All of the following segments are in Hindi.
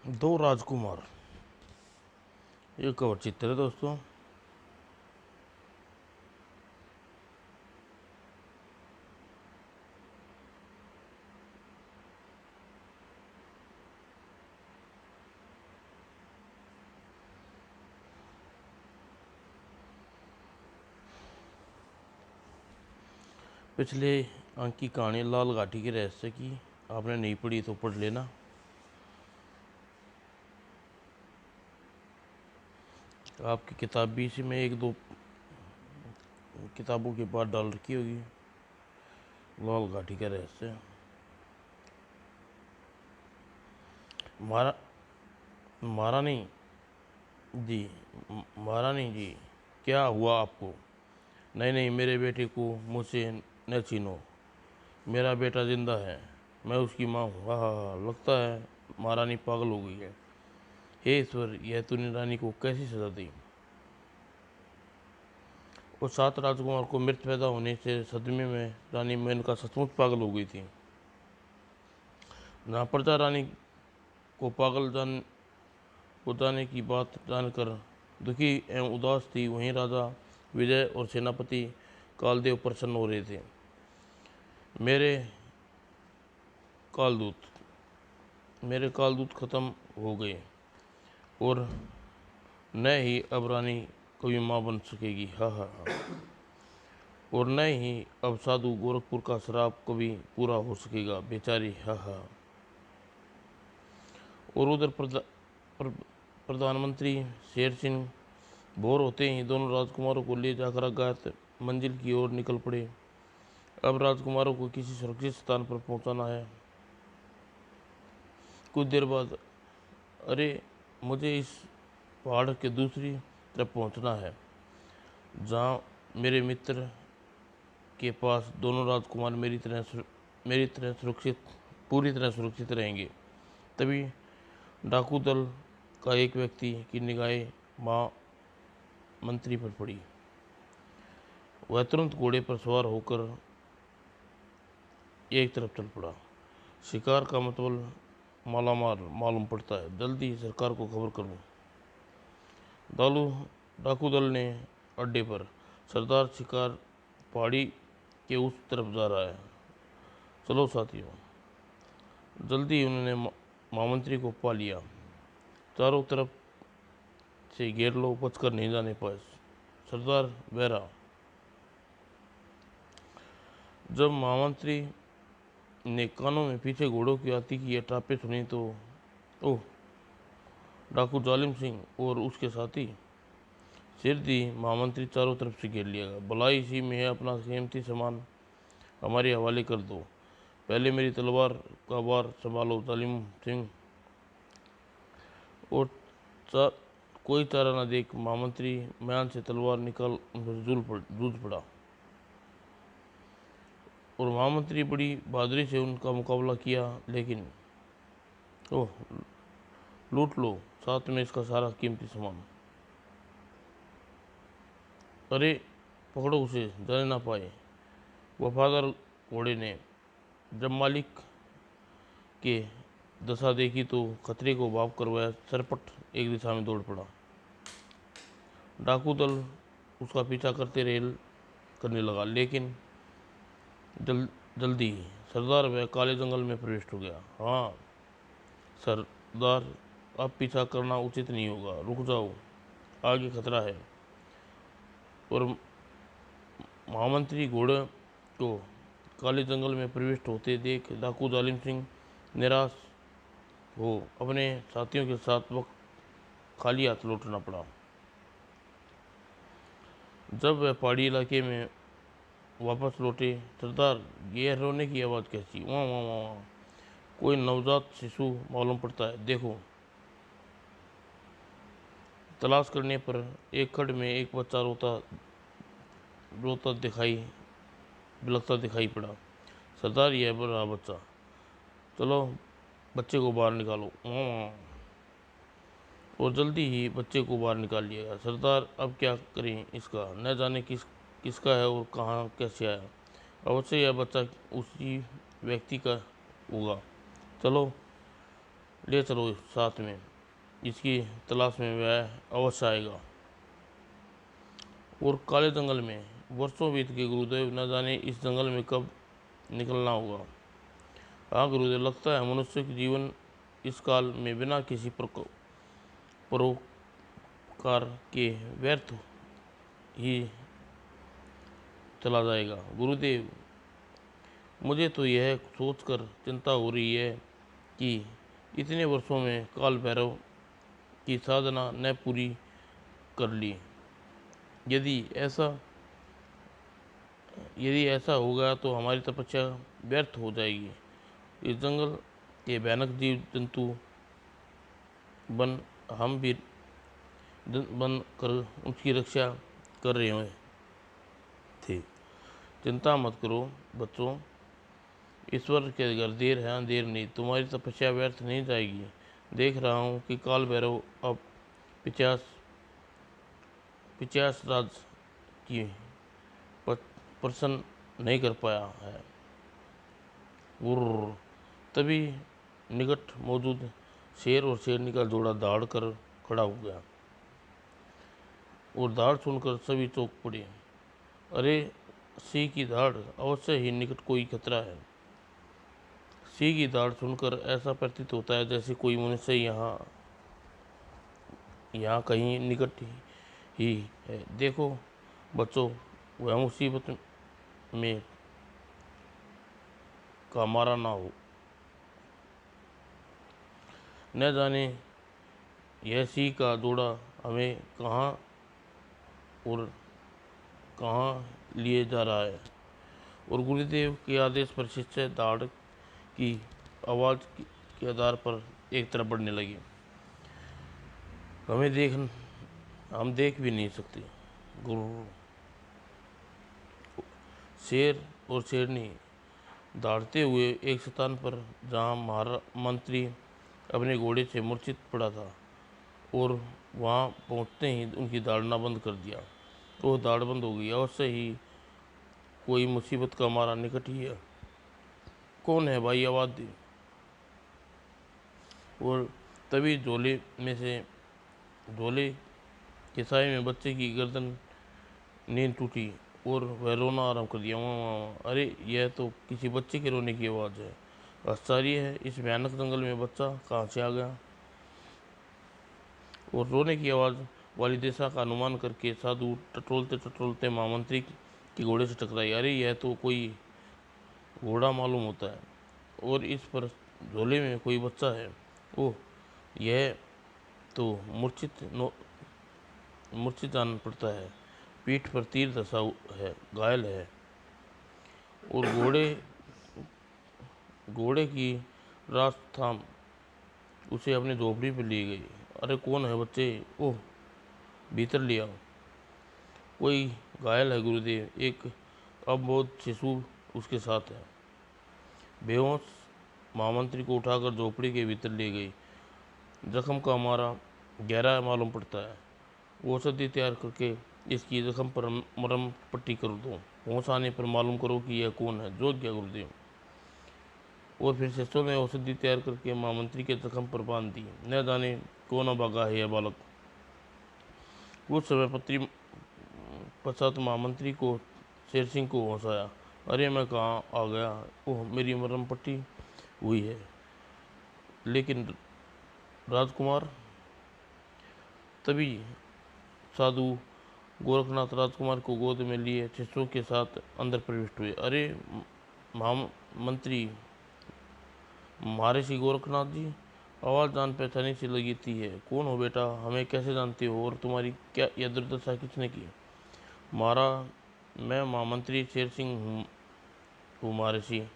दो राजकुमार, ये कवर चित्र है दोस्तों। पिछले अंक की कहानी लाल घाटी के रहस्य की आपने नहीं पढ़ी तो पढ़ लेना। आपकी किताब भी इसी में एक दो किताबों के बाद डाल रखी होगी, लाल घाटी का रहस्य। मारा महारानी जी, महारानी जी, क्या हुआ आपको? नहीं नहीं, मेरे बेटे को मुझसे न छीनो। मेरा बेटा जिंदा है, मैं उसकी माँ हूँ। हाँ, लगता है महारानी पागल हो गई है। हे ईश्वर, यह तूने रानी को कैसी सजा दी? और 7 राजकुमार को मृत पैदा होने से सदमे में रानी मेनका सचमुच पागल हो गई थी। ना प्रजा रानी को पागल हो जाने की बात जानकर दुखी एवं उदास थी, वहीं राजा विजय और सेनापति कालदेव प्रसन्न हो रहे थे। मेरे कालदूत मेरे कालदूत खत्म हो गए और न ही अब रानी कभी माँ बन सकेगी। हाँ हाँ हाँ। और न ही अब साधु गोरखपुर का श्राप कभी पूरा हो सकेगा, बेचारी। हाँ हाँ। और उधर प्रधानमंत्री शेर सिंह भोर होते ही दोनों राजकुमारों को ले जाकर अज्ञात मंजिल की ओर निकल पड़े। अब राजकुमारों को किसी सुरक्षित स्थान पर पहुंचाना है। कुछ देर बाद, अरे, मुझे इस पहाड़ के दूसरी तरफ पहुंचना है, जहां मेरे मित्र के पास दोनों राजकुमार मेरी तरह सुरक्षित, पूरी तरह सुरक्षित रहेंगे। तभी डाकू दल का एक व्यक्ति की निगाहें माँ मंत्री पर पड़ी। वह तुरंत घोड़े पर सवार होकर एक तरफ चल पड़ा। शिकार का मतलब मालामाल मालूम पड़ता है, जल्दी सरकार को खबर करूं। दालू डाकू दल ने अड्डे पर, सरदार शिकार पहाड़ी के उस तरफ जा रहा है, चलो साथियों। जल्दी ही उन्होंने महामंत्री को पा लिया। चारों तरफ से घेर लो, बचकर नहीं जाने पाए। सरदार बैरा। जब महामंत्री ने कानों में पीछे घोड़ों की आती की टापे सुनी तो, ओह, डाकू जालिम सिंह और उसके साथी। सिर दी महामंत्री चारों तरफ से घेर लिया गया। भलाई इसी में है, अपना कीमती सामान हमारे हवाले कर दो, पहले मेरी तलवार का वार संभालो जालिम सिंह। और कोई चारा न देख महामंत्री म्यान से तलवार निकाल जूझ पड़ा। और महामंत्री बड़ी बहादुरी से उनका मुकाबला किया, लेकिन ओह, लूट लो साथ में इसका सारा कीमती सामान। अरे, पकड़ो उसे, जाने ना पाए। वफादार घोड़े ने जब मालिक के दशा देखी तो खतरे को भाप कर वह सरपट एक दिशा में दौड़ पड़ा। डाकू दल उसका पीछा करने लगा, लेकिन जल्दी ही सरदार वह काले जंगल में प्रविष्ट हो गया। हाँ सरदार, अब पीछा करना उचित नहीं होगा, रुक जाओ, आगे खतरा है। और महामंत्री घोड़े को काले जंगल में प्रविष्ट होते देख डाकू जालिम सिंह निराश हो अपने साथियों के साथ वक्त खाली हाथ लौटना पड़ा। जब वह पहाड़ी इलाके में वापस लौटे, सरदार, ये रोने की आवाज़ कैसी? वहाँ वहाँ वहाँ, कोई नवजात शिशु मालूम पड़ता है, देखो। तलाश करने पर एक खड्ड में एक बच्चा रोता बिलखता दिखाई पड़ा। सरदार, यह बड़ा बच्चा, चलो बच्चे को बाहर निकालो। और जल्दी ही बच्चे को बाहर निकाल लिया गया। सरदार, अब क्या करें इसका? न जाने किसका है और कहाँ कैसे आया। अवश्य यह बच्चा उसी व्यक्ति का होगा, चलो ले चलो साथ में, इसकी तलाश में वह अवश्य आएगा। और काले जंगल में वर्षों बीत गए गुरुदेव, न जाने इस जंगल में कब निकलना होगा। हाँ गुरुदेव, लगता है मनुष्य के जीवन इस काल में बिना किसी परोपकार के व्यर्थ ही चला जाएगा। गुरुदेव, मुझे तो यह सोचकर चिंता हो रही है कि इतने वर्षों में काल भैरव की साधना न पूरी कर ली। यदि ऐसा होगा तो हमारी तपस्या व्यर्थ हो जाएगी। इस जंगल के भयानक जीव जंतु बन हम भी बन कर उसकी रक्षा कर रहे थे। चिंता मत करो बच्चों, ईश्वर के घर देर है अंधेर नहीं, तुम्हारी तपस्या व्यर्थ नहीं जाएगी। देख रहा हूँ कि काल भैरव अब 50 राज की प्रसन्न नहीं कर पाया है। गुर्र, तभी निकट मौजूद शेर और शेरनी का जोड़ा दहाड़ कर खड़ा हो गया और दहाड़ सुनकर सभी चौंक पड़े। अरे, सिंह की दहाड़, अवश्य ही निकट कोई खतरा है। सिंह की दहाड़ सुनकर ऐसा प्रतीत होता है जैसे कोई मनुष्य यहाँ कहीं निकट ही है। देखो बच्चों, वह मुसीबत में का मारा ना हो। न जाने यह सिंह का जोड़ा हमें कहाँ लिए जा रहा है। और गुरुदेव के आदेश पर शिष्य दहाड़ की आवाज़ के आधार पर एक तरफ बढ़ने लगे। हम देख भी नहीं सकते। गुरु, शेर और शेरनी दहाड़ते हुए एक स्थान पर जहाँ मंत्री अपने घोड़े से मूर्छित पड़ा था, और वहाँ पहुँचते ही उनकी दहाड़ना बंद कर दिया। वो दहाड़ बंद हो गई। अवश्य ही कोई मुसीबत का मारा निकट ही है। कौन है भाई, आवाज़ दी। और तभी झोले के साए में बच्चे की गर्दन नींद टूटी और वह रोना आरंभ कर दिया। वाह वाह वाह। अरे, यह तो किसी बच्चे के रोने की आवाज़ है। आश्चर्य है, इस भयानक जंगल में बच्चा कहाँ से आ गया। और रोने की आवाज़ वाली दिशा का अनुमान करके साधु टटोलते टटोलते महामंत्री के घोड़े से टकराई। अरे, यह तो कोई घोड़ा मालूम होता है, और इस पर झोले में कोई बच्चा है। ओह, यह तो मूर्छित जान पड़ता है। पीठ पर तीर धंसा है, घायल है। और घोड़े की रास थाम उसे अपनी झोपड़ी पर ले गई। अरे, कौन है बच्चे। ओह, भीतर लिया। कोई घायल है गुरुदेव, एक अबोध शिशु उसके साथ है। बेहोश महामंत्री को उठाकर झोपड़ी के भीतर ले गई। जख्म का हमारा गहरा मालूम पड़ता है। वो औषधि तैयार करके इसकी जख्म पर मरहम पट्टी कर दो। होश आने पर मालूम करो कि यह कौन है। जो क्या गुरुदेव। और फिर शिष्यों ने औषधि तैयार करके महामंत्री के जख्म पर बांध दी। न जाने कौन भागा है यह बालक। कुछ समय पश्चात महामंत्री को शेर सिंह को होश आया। अरे, मैं कहाँ आ गया। ओह, मेरी मरहम पट्टी हुई है, लेकिन राजकुमार। तभी साधु गोरखनाथ राजकुमार को गोद में लिए शिष्यों के साथ अंदर प्रविष्ट हुए। अरे महामंत्री, महर्षि गोरखनाथ जी, आवाज़ जान पहचानी सी लगी थी है। कौन हो बेटा, हमें कैसे जानते हो, और तुम्हारी क्या यह दुर्दशा किसने की। मैं महामंत्री शेर सिंह हूँ महर्षि,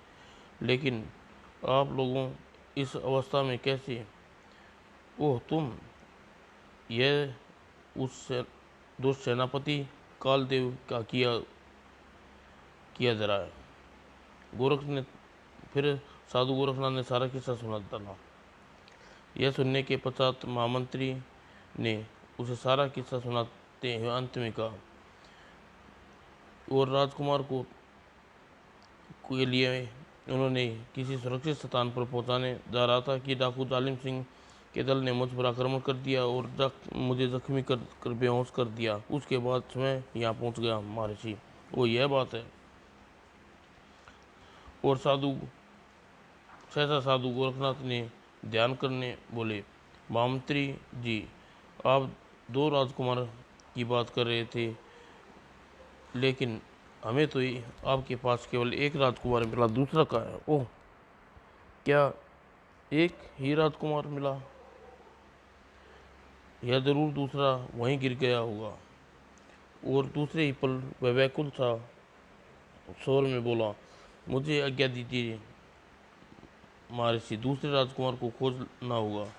लेकिन आप लोगों इस अवस्था में कैसे। ओह, तुम। यह उस दुष्ट सेनापति कालदेव का किया जरा है। फिर साधु गोरखनाथ ने सारा किस्सा सुना डाला। यह सुनने के पश्चात महामंत्री ने उसे सारा किस्सा सुनाते हुए अंत में कहा, और राजकुमार के लिए उन्होंने किसी सुरक्षित स्थान पर पहुंचाने जा रहा था कि डाकू जालिम सिंह के दल ने मुझ पर आक्रमण कर दिया और मुझे जख्मी कर बेहोश कर दिया। उसके बाद मैं यहाँ पहुंच गया महर्षि। वो यह बात है। और सहसा साधु गोरखनाथ ने ध्यान करने बोले, महामंत्री जी, आप दो राजकुमार की बात कर रहे थे, लेकिन हमें तो आपके पास केवल एक राजकुमार मिला, दूसरा कहाँ है? ओह, क्या एक ही राजकुमार मिला? यह जरूर दूसरा वहीं गिर गया होगा। और दूसरे ही पल वह व्याकुल सा स्वर में बोला, मुझे आज्ञा दीजिए महर्षि, दूसरे राजकुमार को खोजना होगा,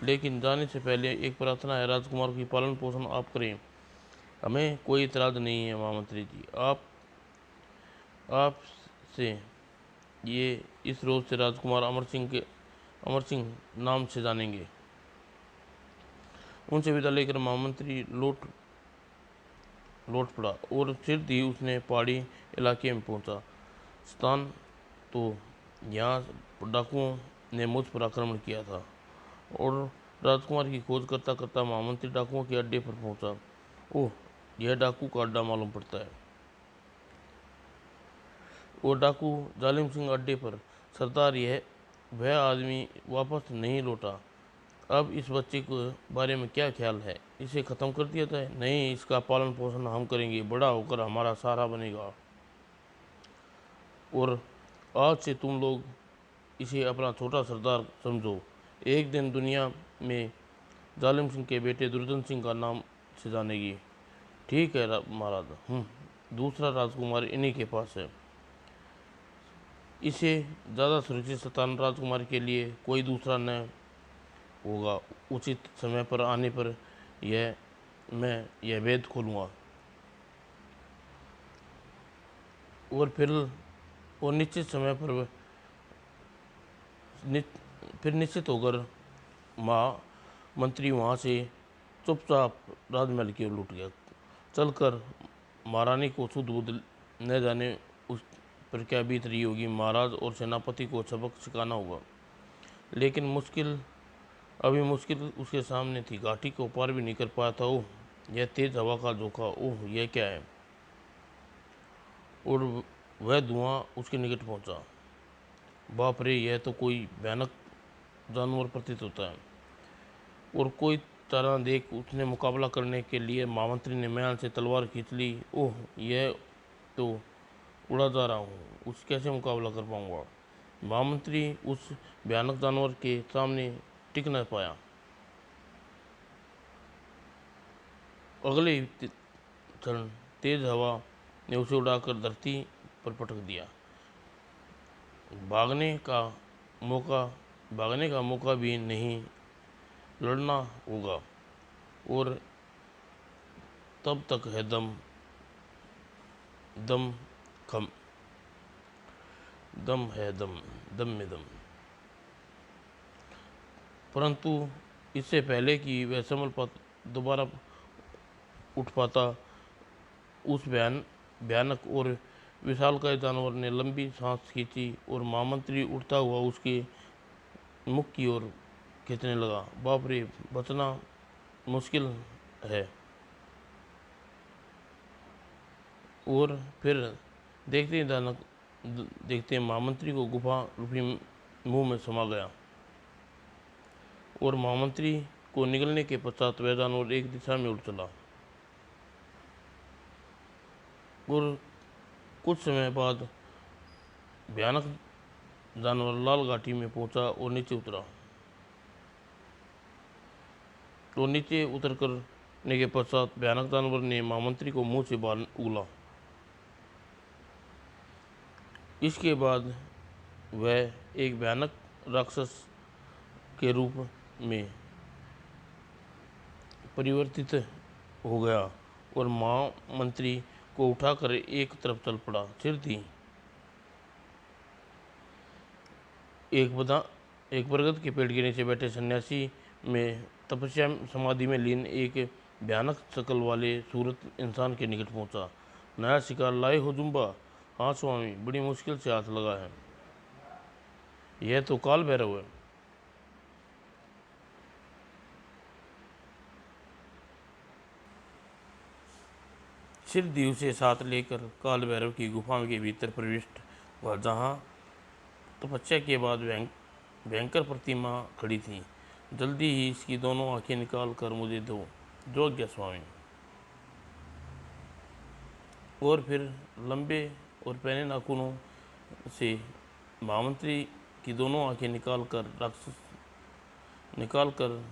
लेकिन जाने से पहले एक प्रार्थना है, राजकुमार की पालन पोषण आप करें। हमें कोई इतराज नहीं है महामंत्री जी, आप से ये इस रोज से राजकुमार अमर सिंह नाम से जानेंगे। उनसे विदा लेकर महामंत्री लौट पड़ा और सिर ही उसने पहाड़ी इलाके में पहुंचा। स्थान तो यहाँ डाकुओं ने मुझ पर आक्रमण किया था और राजकुमार की खोज करता करता महामंत्री डाकुओं के अड्डे पर पहुंचा। ओह, यह डाकू का अड्डा मालूम पड़ता है। वो डाकू जालिम सिंह अड्डे पर। सरदार, यह वह आदमी वापस नहीं लौटा। अब इस बच्चे के बारे में क्या ख्याल है? इसे ख़त्म कर दिया जाए? नहीं, इसका पालन पोषण हम करेंगे, बड़ा होकर हमारा सहारा बनेगा। और आज से तुम लोग इसे अपना छोटा सरदार समझो। एक दिन दुनिया में जालिम सिंह के बेटे दुर्जन सिंह का नाम से जानेगी। ठीक है महाराज, दूसरा राजकुमार इन्हीं के पास है। इसे ज़्यादा सुरक्षित स्थान राजकुमार के लिए कोई दूसरा न होगा। उचित समय पर आने पर मैं यह भेद खोलूँगा। और निश्चित समय पर फिर निश्चित होकर मंत्री वहाँ से चुपचाप राजमहल की ओर लौट गया। चलकर महारानी को शुद्ध बुद्ध न जाने उस पर क्या बीत रही होगी। महाराज और सेनापति को सबक सिखाना होगा, लेकिन मुश्किल उसके सामने थी। घाटी को पार भी नहीं कर पाया था। ओह, यह तेज हवा का झोंका! ओह, यह क्या है? और वह धुआं उसके निकट पहुंचा। बाप रे, यह तो कोई भयानक जानवर प्रतीत होता है। और कोई तरह देख उसने मुकाबला करने के लिए महामंत्री ने म्यान से तलवार खींच ली। ओह, यह तो उड़ा जा रहा हूँ, उससे कैसे मुकाबला कर पाऊंगा? महामंत्री उस भयानक जानवर के सामने टिक न पाया। अगले ही क्षण तेज हवा ने उसे उड़ाकर धरती पर पटक दिया। भागने का मौका भी नहीं, लड़ना होगा। और तब तक है दम में दम। परंतु इससे पहले कि वह संभल दोबारा उठ पाता, उस भयानक और विशालकाय जानवर ने लंबी सांस खींची और महामंत्री उठता हुआ उसके मुख की ओर खींचने लगा। बाप रे, बचना मुश्किल है। और फिर देखते महामंत्री को गुफा रूपी मुंह में समा गया। और महामंत्री को निगलने के पश्चात वह जानवर एक दिशा में उड़ चला। और कुछ समय बाद भयानक जानवर लाल घाटी में पहुंचा और नीचे उतरा। तो नीचे उतर करने के पश्चात भयानक जानवर ने महामंत्री को मुंह से बाहर उगला। इसके बाद वह एक भयानक राक्षस के रूप में परिवर्तित हो गया और महामंत्री को उठाकर एक तरफ चल पड़ा। सिर थी एक बरगद के पेड़ के नीचे बैठे सन्यासी में तपस्या समाधि में लीन एक भयानक शकल वाले सूरत इंसान के निकट पहुंचा। नया शिकार लाए हो जुम्बा? हाँ स्वामी, बड़ी मुश्किल से हाथ लगा है। यह तो काल भैरव है। सिर दीव से साथ लेकर काल भैरव की गुफा के भीतर प्रविष्ट हुआ, जहाँ तपस्या के बाद भयंकर प्रतिमा खड़ी थी। जल्दी ही इसकी दोनों आंखें निकाल कर मुझे दो, जो आज्ञा स्वामी। और फिर लंबे और पैने नाखूनों से महामंत्री की दोनों आंखें निकाल कर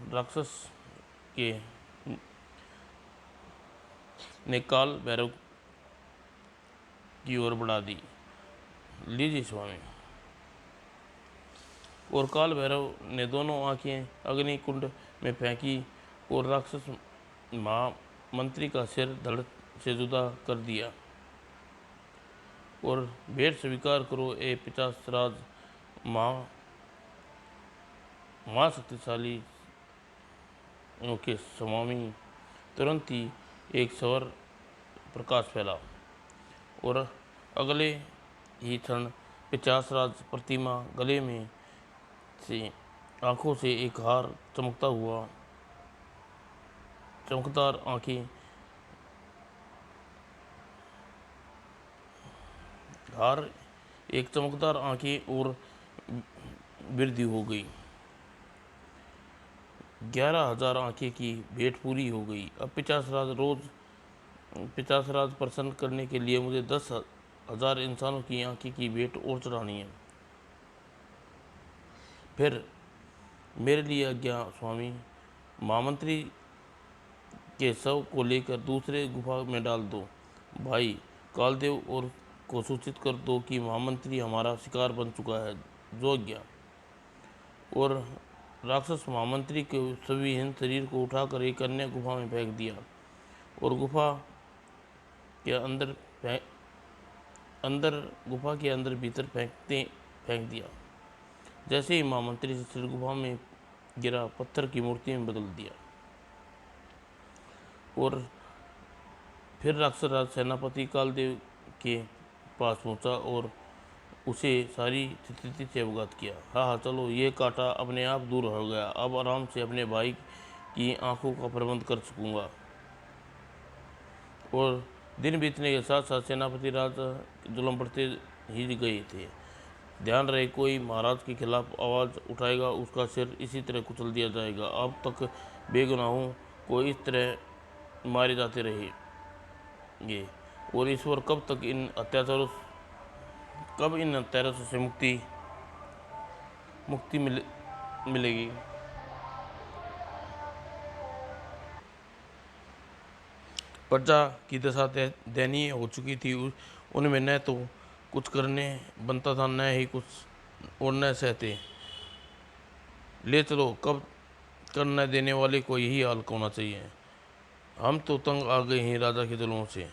राक्षस के ने काल भैरव की ओर बढ़ा दी। लीजिए स्वामी। और काल भैरव ने दोनों आंखें अग्नि कुंड में फेंकी और राक्षस महामंत्री का सिर धड़ से जुदा कर दिया। और भेंट स्वीकार करो ए पिचास राज महाशक्तिशाली के स्वामी। तुरंत ही एक स्वर प्रकाश फैला और अगले ही क्षण 50 राज प्रतिमा गले में से आंखों से एक हार चमकदार आंखें और वृद्धि हो गई। 11,000 आंखें की भेंट पूरी हो गई। अब 50 राज प्रसन्न करने के लिए मुझे 10,000 इंसानों की आंखें की भेंट और चढ़ानी है। फिर मेरे लिए आज्ञा स्वामी। महामंत्री के शव को लेकर दूसरे गुफा में डाल दो। भाई कालदेव और को सूचित कर दो कि महामंत्री हमारा शिकार बन चुका है, जो आज्ञा। और राक्षस महामंत्री के सविहीन शरीर को उठाकर एक अन्य गुफा में फेंक दिया और गुफा के अंदर भीतर फेंक दिया। जैसे ही महामंत्री से सिर गुफा में गिरा, पत्थर की मूर्ति में बदल दिया। और फिर राक्षस राज सेनापति कालदेव के पास पहुंचा और उसे सारी स्थिति से अवगत किया। हाँ, चलो, ये कांटा अपने आप दूर हो गया। अब आराम से अपने भाई की आंखों का प्रबंध कर सकूंगा। और दिन बीतने के साथ साथ सेनापति राजा जुल्म बढ़ते ही गए थे। ध्यान रहे, कोई महाराज के खिलाफ आवाज़ उठाएगा, उसका सिर इसी तरह कुचल दिया जाएगा। अब तक बेगुनाहों को इस तरह मारे जाते रहेंगे और ईश्वर कब इन अत्याचारों से मुक्ति मिलेगी। प्रजा की दशा दयनीय हो चुकी थी। उनमें न तो कुछ करने बनता था, न ही कुछ और न सहते। ले चलो, कब कर न देने वाले को यही हाल होना चाहिए। हम तो तंग आ गए हैं राजा के जुल्मों से,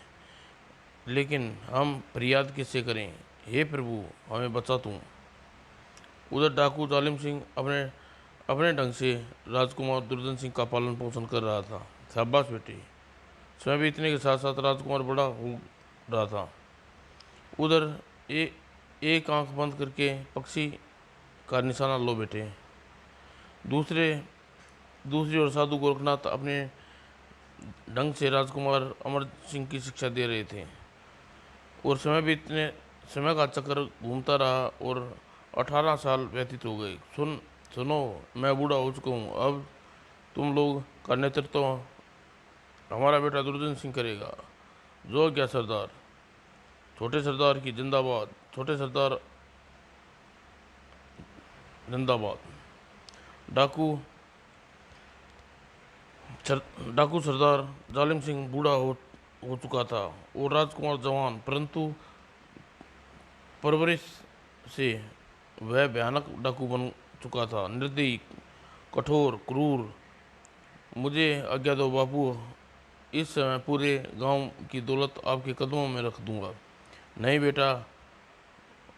लेकिन हम फरियाद किससे करें। हे प्रभु, हमें बचा तू। उधर डाकू जालिम सिंह अपने ढंग से राजकुमार दुर्जन सिंह का पालन पोषण कर रहा था। शाबाश बेटे। समय बीतने के साथ साथ राजकुमार बड़ा हो रहा था। उधर एक आंख बंद करके पक्षी का निशाना लो बेटे। दूसरी ओर साधु गोरखनाथ अपने ढंग से राजकुमार अमर सिंह की शिक्षा दे रहे थे। और समय का चक्कर घूमता रहा और 18 साल व्यतीत हो गए। सुनो, मैं बूढ़ा हो चुका हूँ। अब तुम लोग का नेतृत्व हमारा बेटा दुर्जन सिंह करेगा। जो क्या सरदार। छोटे सरदार की जिंदाबाद। छोटे सरदार जिंदाबाद। डाकू सरदार जालिम सिंह बूढ़ा हो चुका था और राजकुमार जवान, परंतु परवरिश से वह भयानक डाकू बन चुका था। निर्दयी, कठोर, क्रूर। मुझे आज्ञा दो बापू, इस समय पूरे गांव की दौलत आपके कदमों में रख दूंगा। नहीं बेटा,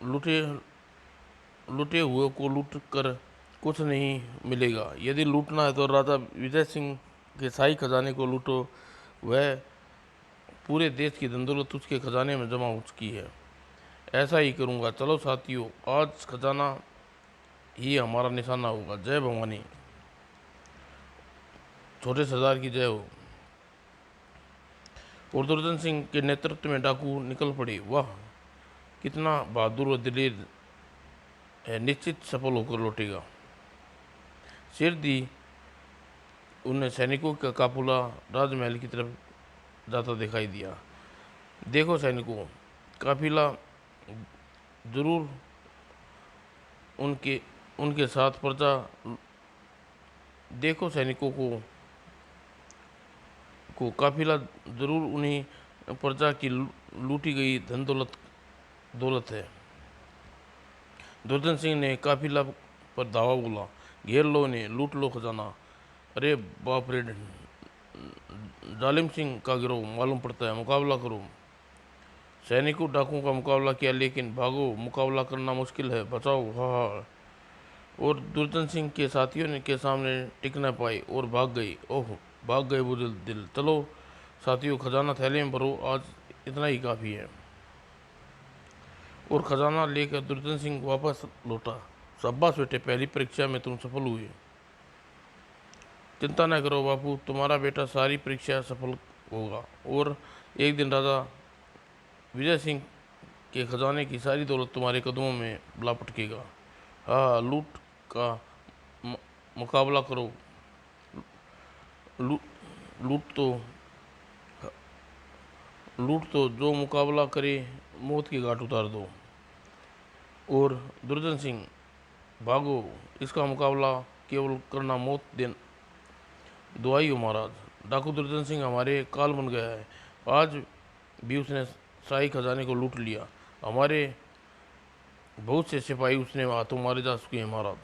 लूटे हुए को लूट कर कुछ नहीं मिलेगा। यदि लूटना है तो राजा विजय सिंह के शाही खजाने को लूटो। वह पूरे देश की धन दौलत उसके खजाने में जमा हो चुकी है। ऐसा ही करूंगा। चलो साथियों, आज खजाना ही हमारा निशाना होगा। जय भवानी, छोटे सरदार की जय हो। और दुर्जन सिंह के नेतृत्व में डाकू निकल पड़े। वाह, कितना बहादुर और दिलेर है, निश्चित सफल होकर लौटेगा। शेर दी उन्हें सैनिकों का काफिला राजमहल की तरफ जाता दिखाई दिया। देखो सैनिकों, काफिला जरूर उनके उनके साथ प्रजा। देखो सैनिकों को काफिला जरूर उन्हीं प्रजा की लूटी गई धन दौलत है। दुर्जन सिंह ने काफिला पर धावा बोला, घेर लो ने, लूट लो खजाना। अरे बाप रे, जालिम सिंह का गिरोह मालूम पड़ता है, मुकाबला करो। सैनिकों डाकुओं का मुकाबला किया, लेकिन भागो, मुकाबला करना मुश्किल है, बचाओ, हा हा। और दुर्जन सिंह के साथियों ने के सामने टिक न पाई और भाग गई। ओह, भाग गए बुजुर्ग दिल। चलो साथियों, खजाना थैले में भरो, आज इतना ही काफ़ी है। और खजाना लेकर दुर्जन सिंह वापस लौटा। शाबाश बेटे, पहली परीक्षा में तुम सफल हुए। चिंता न करो बापू, तुम्हारा बेटा सारी परीक्षा सफल होगा और एक दिन राजा विजय सिंह के खजाने की सारी दौलत तुम्हारे कदमों में लापटकेगा। हाँ, लूट का म- मुकाबला करो। लू, लूट तो जो मुकाबला करे, मौत की घाट उतार दो। और दुर्जन सिंह, भागो, इसका मुकाबला केवल करना मौत दे दुआई हो महाराज। डाकू दुर्जन सिंह हमारे काल बन गया है। आज भी उसने शाही खजाने को लूट लिया। हमारे बहुत से सिपाही उसने हाथों मारे जा चुके हैं महाराज।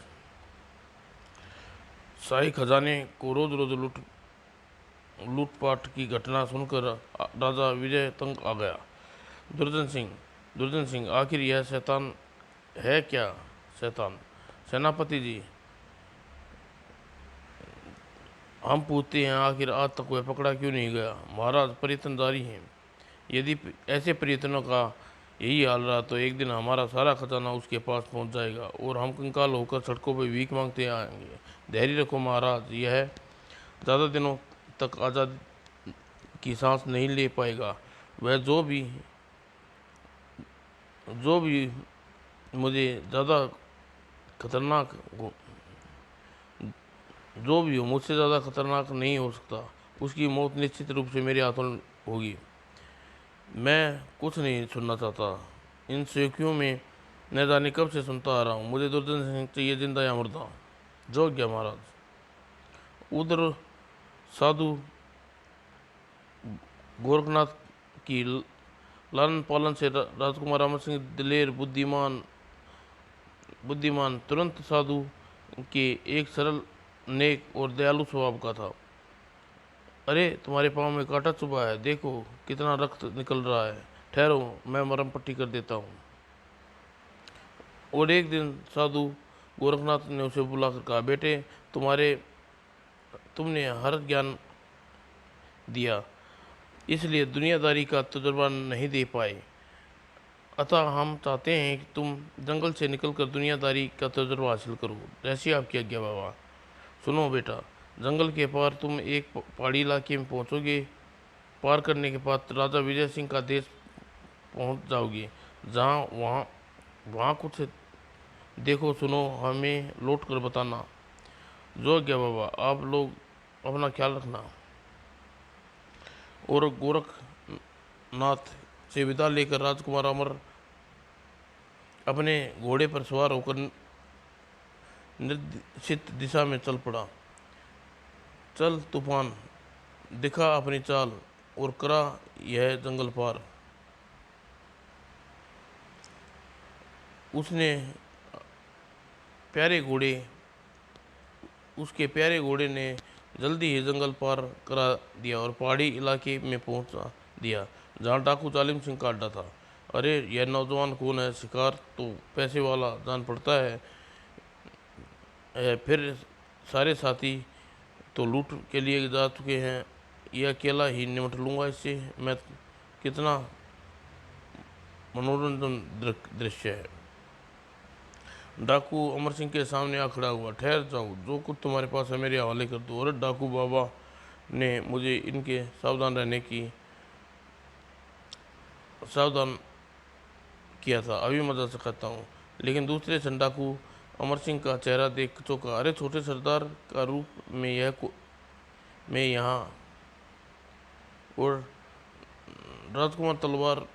शाही खजाने को रोज रोज लूटपाट की घटना सुनकर राजा विजय तंग आ गया। दुर्जन सिंह, आखिर यह शैतान है क्या? शैतान, सेनापति जी, हम पूछते हैं, आखिर आज तक वह पकड़ा क्यों नहीं गया? महाराज, प्रयत्न जारी हैं। यदि ऐसे प्रयत्नों का यही हाल रहा तो एक दिन हमारा सारा खजाना उसके पास पहुंच जाएगा और हम कंकाल होकर सड़कों पर भीख मांगते आएंगे। धैर्य रखो महाराज, यह ज़्यादा दिनों तक आज़ाद की सांस नहीं ले पाएगा। वह जो भी मुझे ज़्यादा खतरनाक हो जो भी हो मुझसे ज़्यादा खतरनाक नहीं हो सकता। उसकी मौत निश्चित रूप से मेरे हाथों होगी। मैं कुछ नहीं सुनना चाहता। इन सेवकियों में न जाने कब से सुनता आ रहा हूँ, मुझे दुर्जन सिंह चाहिए, जिंदा या मुर्दा। जो क्या महाराज। उधर साधु गोरखनाथ की लालन पालन से राजकुमार अमर सिंह दिलेर बुद्धिमान तुरंत साधु के एक सरल, नेक और दयालु स्वभाव का था। अरे, तुम्हारे पाँव में कांटा चुभा है, देखो कितना रक्त निकल रहा है। ठहरो, मैं मरहम पट्टी कर देता हूँ। और एक दिन साधु गोरखनाथ ने उसे बुलाकर कहा, बेटे, तुमने हर ज्ञान दिया, इसलिए दुनियादारी का तजुर्बा नहीं दे पाए। अतः हम चाहते हैं कि तुम जंगल से निकलकर दुनियादारी का तजुर्बा हासिल करो। जैसी आपकी आज्ञा बाबा। सुनो बेटा, जंगल के पार तुम एक पहाड़ी इलाके में पहुंचोगे। पार करने के बाद राजा विजय सिंह का देश पहुंच जाओगे। जहां वहां वहां कुछ देखो सुनो, हमें लौट कर बताना। जो आज्ञा बाबा, आप लोग अपना ख्याल रखना। और गोरखनाथ से विदा लेकर राजकुमार अमर अपने घोड़े पर सवार होकर निर्देशित दिशा में चल पड़ा। चल तूफान, दिखा अपनी चाल और करा यह जंगल पार। उसने प्यारे घोड़े उसके प्यारे घोड़े ने जल्दी ही जंगल पार करा दिया और पहाड़ी इलाके में पहुंचा दिया, जहां डाकू जालिम सिंह का अड्डा था। अरे, यह नौजवान कौन है? शिकार तो पैसे वाला जान पड़ता है। फिर सारे साथी तो लूट के लिए जा चुके हैं, यह अकेला ही निपट लूँगा इससे। मैं कितना मनोरंजन दृश्य है। डाकू अमर सिंह के सामने आ खड़ा हुआ। ठहर जाओ, जो कुछ तुम्हारे पास है मेरे हवाले कर दो। अरे डाकू बाबा ने मुझे इनके सावधान रहने की सावधान किया था, अभी मदद से खाता हूँ। लेकिन दूसरे क्षण डाकू अमर सिंह का चेहरा देख चौंका। अरे छोटे सरदार का रूप में मैं यहाँ। और राजकुमार तलवार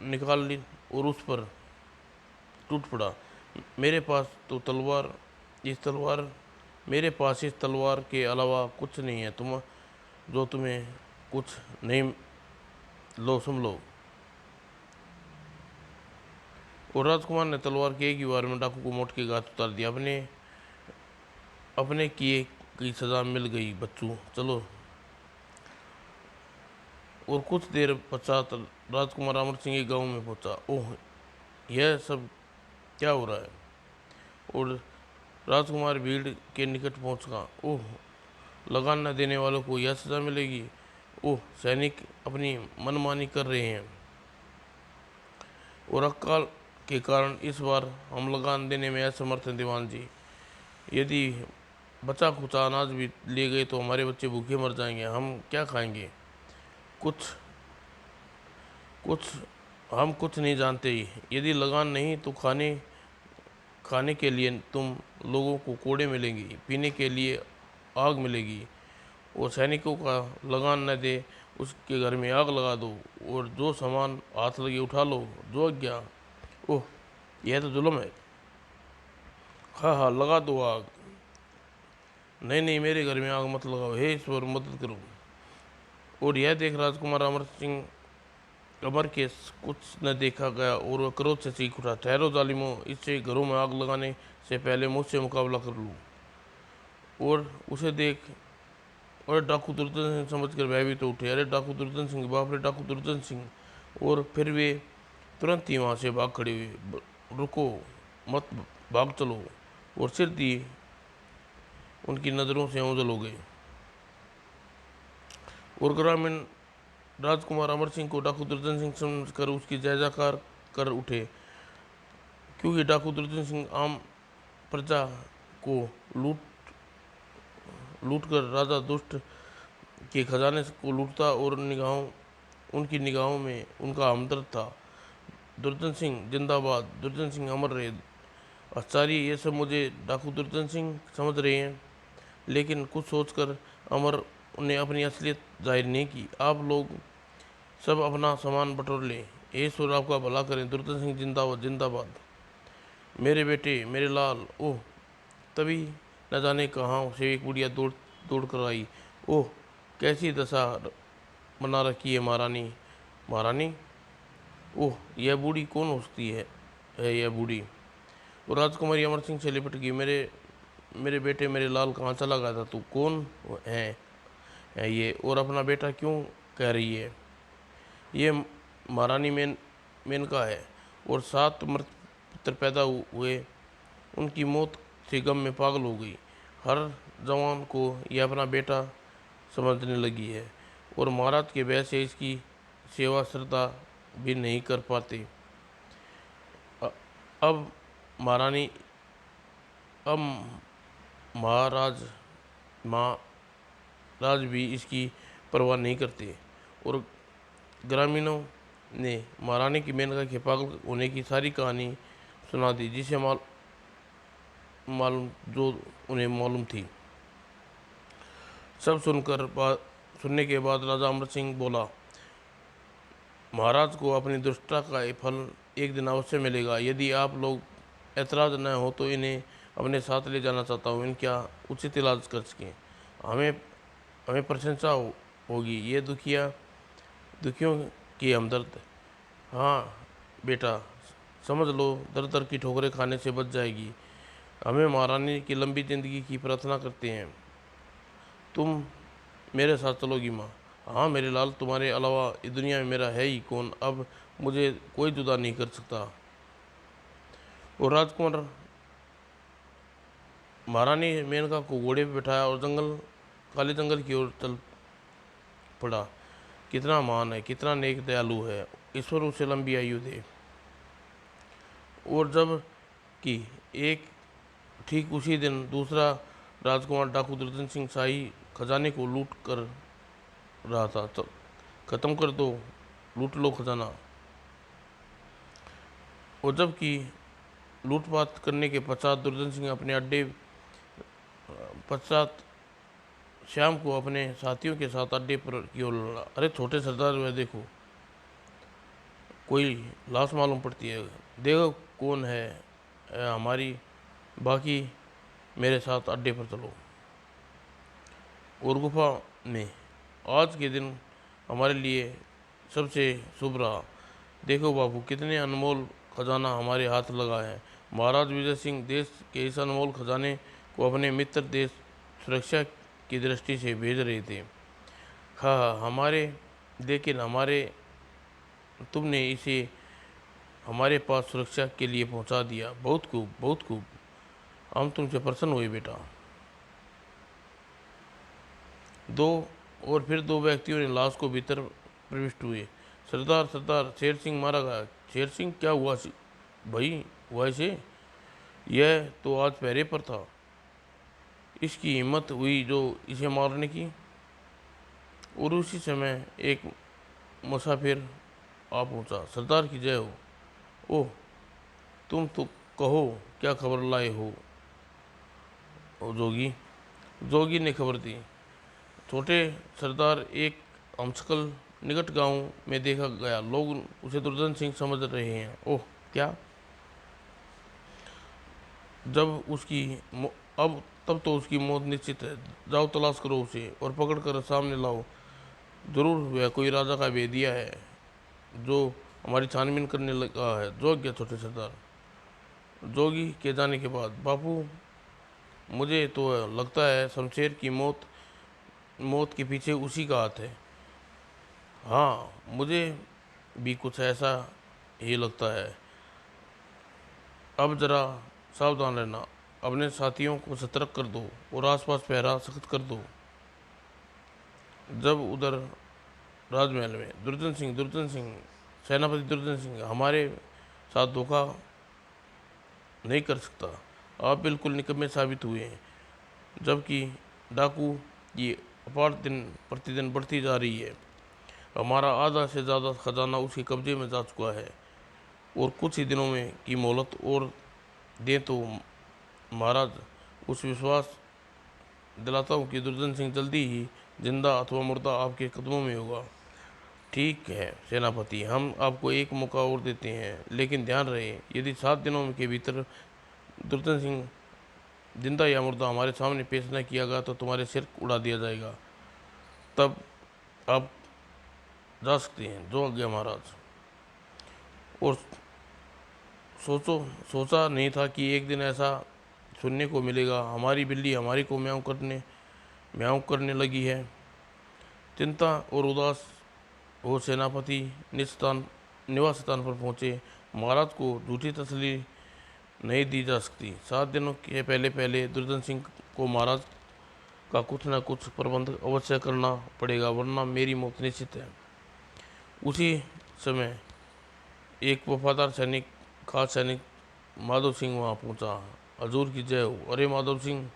निकाल ली और उस पर टूट पड़ा। मेरे पास तो तलवार इस तलवार मेरे पास इस तलवार के अलावा कुछ नहीं है, जो तुम्हें कुछ नहीं। लो सुन लो। और राजकुमार ने तलवार के एक ही बार में डाकू को मोट के घात उतार दिया। अपने अपने किए की सजा मिल गई बच्चों, चलो। और कुछ देर पश्चात राजकुमार अमर सिंह के गांव में पहुंचा। ओह, यह सब क्या हो रहा है? और राजकुमार भीड़ के निकट पहुंचा। ओह, लगान न देने वालों को यह सजा मिलेगी। ओह, सैनिक अपनी मनमानी कर रहे हैं और अकाल के कारण इस बार हम लगान देने में असमर्थ हैं दीवान जी। यदि बचा खुचा अनाज भी ले गए तो हमारे बच्चे भूखे मर जाएंगे। हम क्या खाएंगे? कुछ कुछ हम कुछ नहीं जानते। यदि लगान नहीं तो खाने खाने के लिए तुम लोगों को कोड़े मिलेंगी, पीने के लिए आग मिलेगी। और सैनिकों का लगान न दे उसके घर में आग लगा दो, और जो सामान हाथ लगे उठा लो। जो आज्ञा। ओह, यह तो जुल्म है। हाँ हाँ, लगा दो आग। नहीं नहीं, मेरे घर में आग मत लगाओ, हे ईश्वर मदद करो। और यह देख राजकुमार अमर के कुछ न देखा गया और वह क्रोध से चीख उठा। ठहरो जालिमो, इससे घरों में आग लगाने से पहले मुझसे मुकाबला कर लूँ। और उसे देख और डाकू दुर्जन सिंह समझ कर भयभीत तो उठे। अरे डाकू दुर्जन सिंह, बाप रे, डाकू दुर्जन सिंह। और फिर वे तुरंत ही वहाँ से भाग खड़े हुए। रुको मत, भाग चलो। और सिर दिए उनकी नज़रों से ओझल हो गए। और ग्रामीण राजकुमार अमर सिंह को डाकू दुर्जन सिंह समझकर उसकी जय जयकार कर उठे, क्योंकि डाकू दुर्जन सिंह आम प्रजा को लूट कर राजा दुष्ट के खजाने को लूटता और उनकी निगाहों में उनका हमदर्द था। दुर्जन सिंह जिंदाबाद, दुर्जन सिंह अमर रहे। आचार्य, ये सब मुझे डाकू दुर्जन सिंह समझ रहे हैं, लेकिन कुछ सोचकर अमर ने अपनी असलियत जाहिर नहीं की। आप लोग सब अपना सामान बटोर लें। ईश्वर आपका भला करें। दुर्जन सिंह जिंदाबाद जिंदाबाद। मेरे बेटे, मेरे लाल। ओह, तभी न जाने कहाँ से एक बुढ़िया दौड़ कर आई। ओह, कैसी दशा बना रखी है महारानी। महारानी? ओह, यह बूढ़ी कौन हो सकती है यह बूढ़ी? और राजकुमारी अमर सिंह से लिपट गई। मेरे बेटे, मेरे लाल, कहाँ चला गया था तू? कौन है ये? और अपना बेटा क्यों कह रही है? ये महारानी मेनका है, और 7 मृत पुत्र पैदा हुए। उनकी मौत से गम में पागल हो गई। हर जवान को यह अपना बेटा समझने लगी है, और महाराज के भय से इसकी सेवा श्रद्धा भी नहीं कर पाते। अ- अब महारानी अब महाराज महाराज भी इसकी परवाह नहीं करते। और ग्रामीणों ने महारानी की मेनका के पागल होने की सारी कहानी सुना दी, जिसे मालूम जो उन्हें मालूम थी। सब सुनने के बाद राजा अमर सिंह बोला, महाराज को अपनी दुष्टता का फल एक दिन अवश्य मिलेगा। यदि आप लोग ऐतराज़ न हो तो इन्हें अपने साथ ले जाना चाहता हूँ। इनका उचित इलाज कर सकें। हमें हमें प्रशंसा होगी। ये दुखियों की हमदर्द। हाँ बेटा, समझ लो, दर दर की ठोकरें खाने से बच जाएगी। हमें महारानी की लंबी जिंदगी की प्रार्थना करते हैं। तुम मेरे साथ चलोगी माँ? हाँ मेरे लाल, तुम्हारे अलावा इस दुनिया में मेरा है ही कौन। अब मुझे कोई जुदा नहीं कर सकता। और राजकुमार महारानी मेनका को घोड़े पर बैठाया और काले जंगल की ओर चल पड़ा। कितना महान है, कितना नेक दयालु है। ईश्वर उसे लंबी आयु दे। और जब कि एक ठीक उसी दिन दूसरा राजकुमार डाकू दुर्जन सिंह शाही खजाने को लूट कर रहा था। तो खत्म कर दो, लूट लो खजाना। और जबकि लूटपाट करने के पश्चात दुर्जन सिंह अपने अड्डे पश्चात शाम को अपने साथियों के साथ अड्डे पर की ओर लड़ा। अरे छोटे सरदार, वह देखो, कोई लाश मालूम पड़ती है। देखो कौन है, हमारी। बाकी मेरे साथ अड्डे पर चलो और गुफा में। आज के दिन हमारे लिए सबसे शुभ रहा। देखो बाबू, कितने अनमोल खजाना हमारे हाथ लगा है। महाराज विजय सिंह देश के इस अनमोल खजाने को अपने मित्र देश सुरक्षा की दृष्टि से भेज रहे थे। हाँ, हमारे, लेकिन हमारे तुमने इसे हमारे पास सुरक्षा के लिए पहुंचा दिया। बहुत खूब, बहुत खूब। हम तुमसे प्रसन्न हुए बेटा। फिर दो व्यक्तियों ने लाश को भीतर प्रविष्ट हुए। सरदार, सरदार, शेर सिंह मारा गया। शेर सिंह? क्या हुआ भाई? हुआ इसे? यह तो आज पहरे पर था। इसकी हिम्मत हुई जो इसे मारने की। और उसी समय एक मुसाफिर आ पहुंचा। सरदार की जय हो। ओह, तुम तो कहो, क्या खबर लाए हो? जोगी, जोगी ने खबर दी। छोटे सरदार, एक हमशक्ल निकट गांव में देखा गया। लोग उसे दुर्जन सिंह समझ रहे हैं। ओह, क्या? जब उसकी अब तब तो उसकी मौत निश्चित है। जाओ तलाश करो उसे और पकड़ कर सामने लाओ। जरूर वह कोई राजा का भेदिया है जो हमारी छानबीन करने लगा है। जो गया छोटे सरदार। जोगी के जाने के बाद बापू, मुझे तो लगता है शमशेर की मौत के पीछे उसी का हाथ है। हाँ, मुझे भी कुछ ऐसा ही लगता है। अब जरा सावधान रहना। अपने साथियों को सतर्क कर दो और आसपास पहरा सख्त कर दो। जब उधर राजमहल में दुर्जन सिंह, सेनापति दुर्जन सिंह हमारे साथ धोखा नहीं कर सकता। आप बिल्कुल निकम्मे साबित हुए हैं। जबकि डाकू की अपार दिन प्रतिदिन बढ़ती जा रही है। हमारा आधा से ज़्यादा खजाना उसके कब्जे में जा चुका है। और कुछ ही दिनों में की मोहलत और दें तो महाराज, उस विश्वास दिलाता हूँ कि दुर्जन सिंह जल्दी ही जिंदा अथवा मुर्दा आपके कदमों में होगा। ठीक है सेनापति, हम आपको एक मौका और देते हैं, लेकिन ध्यान रहे, यदि 7 दिनों के भीतर दुर्जन सिंह जिंदा या मुर्दा हमारे सामने पेश न किया गया तो तुम्हारे सिर उड़ा दिया जाएगा। तब आप जा सकते हैं। जो आज्ञा महाराज। और सोचा नहीं था कि एक दिन ऐसा सुनने को मिलेगा। हमारी बिल्ली हमारी को म्याऊं करने लगी है। चिंता और उदास हो सेनापति निवास स्थान पर पहुंचे। महाराज को झूठी तसल्ली नहीं दी जा सकती। 7 दिनों के पहले पहले दुर्जन सिंह को महाराज का कुछ न कुछ प्रबंध अवश्य करना पड़ेगा, वरना मेरी मौत निश्चित है। उसी समय एक वफादार सैनिक, खास सैनिक माधव सिंह वहां पहुंचा। हजूर की जय हो। अरे माधव सिंह!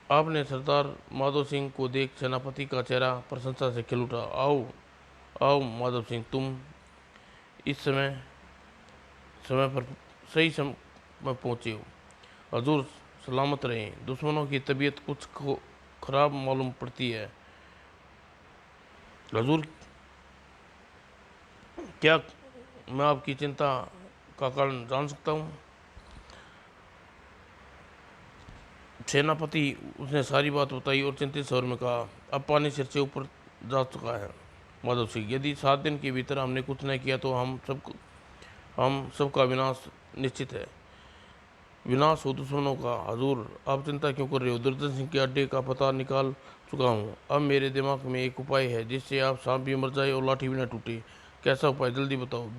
आपने सरदार माधव सिंह को देख सेनापति का चेहरा प्रशंसा से खिल उठा। आओ आओ माधव सिंह, तुम इस समय पर सही समय पहुंचे हो। हजूर सलामत रहें। दुश्मनों की तबीयत कुछ खराब मालूम पड़ती है। हजूर, क्या मैं आपकी चिंता का कारण जान सकता हूँ? सेनापति उसने सारी बात बताई और चिंतित स्वर में कहा, अब पानी सिर से ऊपर जा चुका है माधव सिंह। यदि 7 दिन के भीतर हमने कुछ नहीं किया तो हम सबका विनाश निश्चित है। विनाश हो दुश्मनों का। हजूर, आप चिंता क्यों कर रहे हो? दुर्जन सिंह के अड्डे का पता निकाल चुका हूँ। अब मेरे दिमाग में एक उपाय है जिससे आप सांप भी मर जाए और लाठी भी न टूटे। कैसा उपाय? जल्दी बताओ।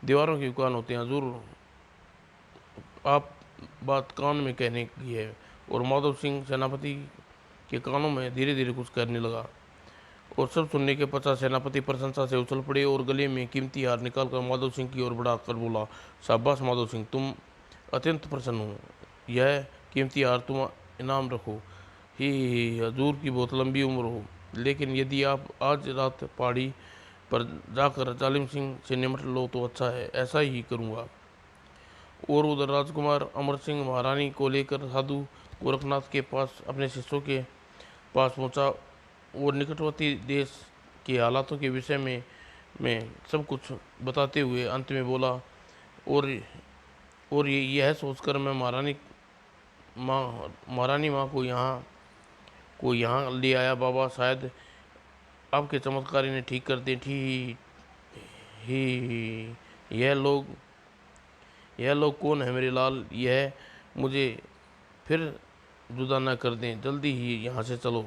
दीवारों की दुकान होते हैं हजूर। आप बात कान में कहने की है। और माधव सिंह सेनापति के कानों में धीरे धीरे कुछ कहने लगा। और सब सुनने के पश्चात सेनापति प्रशंसा से उछल पड़े और गले में कीमती हार निकालकर माधव सिंह की ओर बढ़ाकर बोला, शाबाश माधव सिंह, तुम अत्यंत प्रसन्न हो। यह कीमती हार तुम इनाम रखो। ही हजूर की बहुत लंबी उम्र हो। लेकिन यदि आप आज रात पहाड़ी पर जाकर जालिम सिंह से निमट लो तो अच्छा है। ऐसा ही करूँगा। और उधर राजकुमार अमर सिंह महारानी को लेकर साधु गोरखनाथ के पास अपने शिष्यों के पास पहुंचा और निकटवर्ती देश के हालातों के विषय में सब कुछ बताते हुए अंत में बोला, और यह सोचकर मैं महारानी माँ को यहाँ ले आया बाबा। शायद आपके चमत्कार इन्हें ठीक कर दें। ठीक ही यह लोग कौन है मेरे लाल? यह मुझे फिर जुदा न कर दें। जल्दी ही यहाँ से चलो।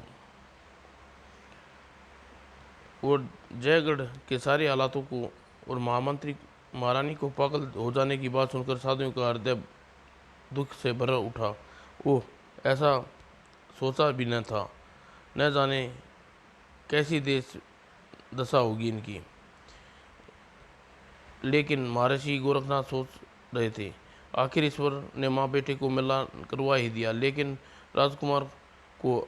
और जयगढ़ के सारे हालातों को और महामंत्री महारानी को पागल हो जाने की बात सुनकर साधुओं का हृदय दुख से भर उठा। ओह, ऐसा सोचा भी न था। न जाने कैसी देश दशा होगी इनकी। लेकिन महर्षि गोरखनाथ सोच रहे थे, आखिर ईश्वर ने माँ बेटे को मिला करवा ही दिया। लेकिन राजकुमार को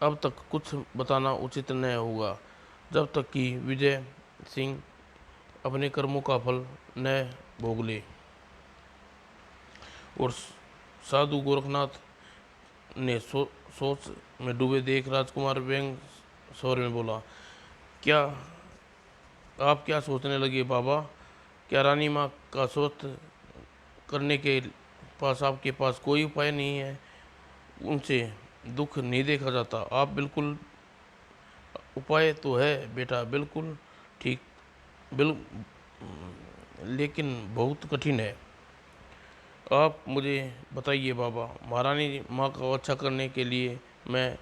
अब तक कुछ बताना उचित न होगा जब तक कि विजय सिंह अपने कर्मों का फल न भोग ले। और साधु गोरखनाथ ने सोच में डूबे देख राजकुमार व्यंग स्वर में बोला, क्या आप क्या सोचने लगे बाबा? क्या रानी माँ का स्वस्थ करने के पास आपके पास कोई उपाय नहीं है? उनसे दुख नहीं देखा जाता। आप बिल्कुल, उपाय तो है बेटा, बिल्कुल ठीक, बिल लेकिन बहुत कठिन है। आप मुझे बताइए बाबा। महारानी माँ को अच्छा करने के लिए मैं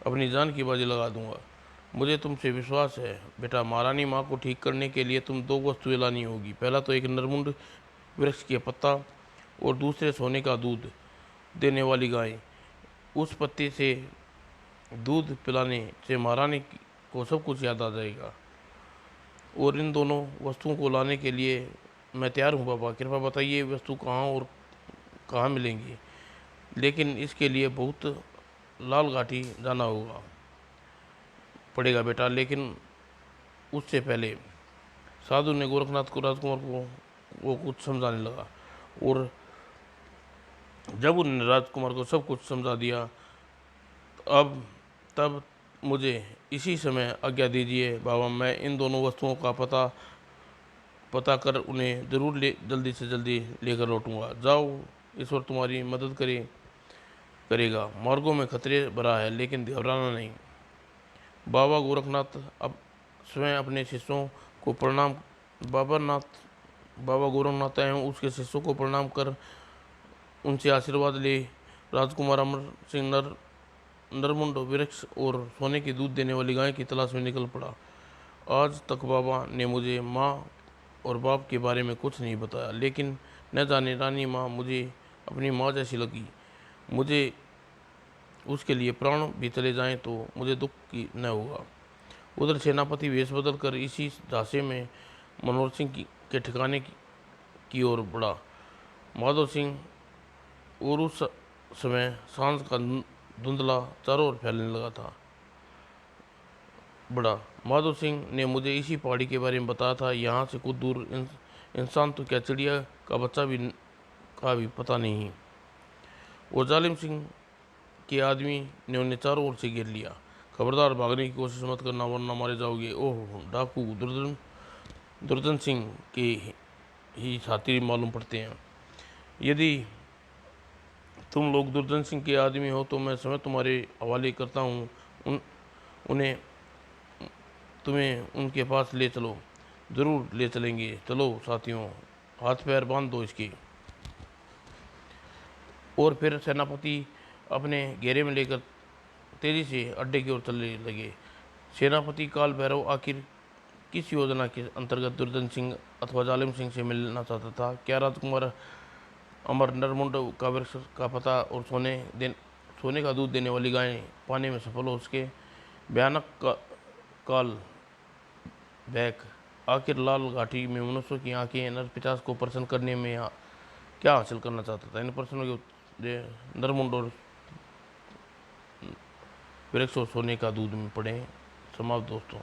अपनी जान की बाजी लगा दूंगा। मुझे तुमसे विश्वास है बेटा। महारानी माँ को ठीक करने के लिए तुम दो वस्तुएं लानी होगी। पहला तो एक नरमुंड वृक्ष के पत्ता और दूसरे सोने का दूध देने वाली गाय। उस पत्ते से दूध पिलाने से महारानी को सब कुछ याद आ जाएगा। और इन दोनों वस्तुओं को लाने के लिए मैं तैयार हूँ बाबा। कृपया बताइए वस्तु कहाँ और कहाँ मिलेंगी। लेकिन इसके लिए बहुत लाल घाटी जाना पड़ेगा बेटा। लेकिन उससे पहले साधु ने गोरखनाथ को राजकुमार को वो कुछ समझाने लगा। और जब उन्होंने राजकुमार को सब कुछ समझा दिया, तब मुझे इसी समय आज्ञा दीजिए बाबा। मैं इन दोनों वस्तुओं का पता कर उन्हें जरूर जल्दी से जल्दी लेकर लौटूंगा। जाओ, ईश्वर तुम्हारी मदद करेगा। मार्गों में खतरे भरा है, लेकिन घबराना नहीं। बाबा गोरखनाथ अब स्वयं अपने शिष्यों को बाबा गोरखनाथ एवं उसके शिष्यों को प्रणाम कर उनसे आशीर्वाद ले राजकुमार अमर सिंह नरमुंड वृक्ष और सोने की दूध देने वाली गाय की तलाश में निकल पड़ा। आज तक बाबा ने मुझे माँ और बाप के बारे में कुछ नहीं बताया, लेकिन न जाने रानी माँ मुझे अपनी माँ जैसी लगी। मुझे उसके लिए प्राण भी चले जाएं तो मुझे दुख की न होगा। उधर सेनापति वेश बदल कर इसी झांसे में मनोहर सिंह के ठिकाने की ओर बढ़ा। माधव सिंह और उस समय सांझ का धुंधला चारों ओर फैलने लगा था। बड़ा माधव सिंह ने मुझे इसी पहाड़ी के बारे में बताया था। यहाँ से कुछ दूर इंसान तो क्या, चिड़िया का बच्चा का भी पता नहीं। और जालिम सिंह के आदमी ने उन्हें चारों ओर से घेर लिया। खबरदार, भागने की कोशिश मत करना वरना मारे जाओगे। ओह, डाकू दुर्जन सिंह के ही साथी मालूम पड़ते हैं। यदि तुम लोग दुर्जन सिंह के आदमी हो तो मैं स्वयं तुम्हारे हवाले करता हूँ। तुम्हें उनके पास ले चलो। जरूर ले चलेंगे। चलो साथियों, हाथ पैर बांध दो इसके। और फिर सेनापति अपने घेरे में लेकर तेजी से अड्डे की ओर चलने लगे। सेनापति काल भैरव आखिर किस योजना के अंतर्गत दुर्जन सिंह अथवा जालिम सिंह से मिलना चाहता था? क्या राजकुमार अमर नरमुंड का वृक्ष का पता और सोने का दूध देने वाली गाय पाने में सफल हो उसके भयानक कॉल बैक। आखिर लाल घाटी में मनुष्य की आंखें नर 50 को प्रसन्न करने में क्या हासिल करना चाहता था? इन प्रश्नों के नरमुंड और वृक्ष और सोने का दूध में पड़े। समाप्त दोस्तों।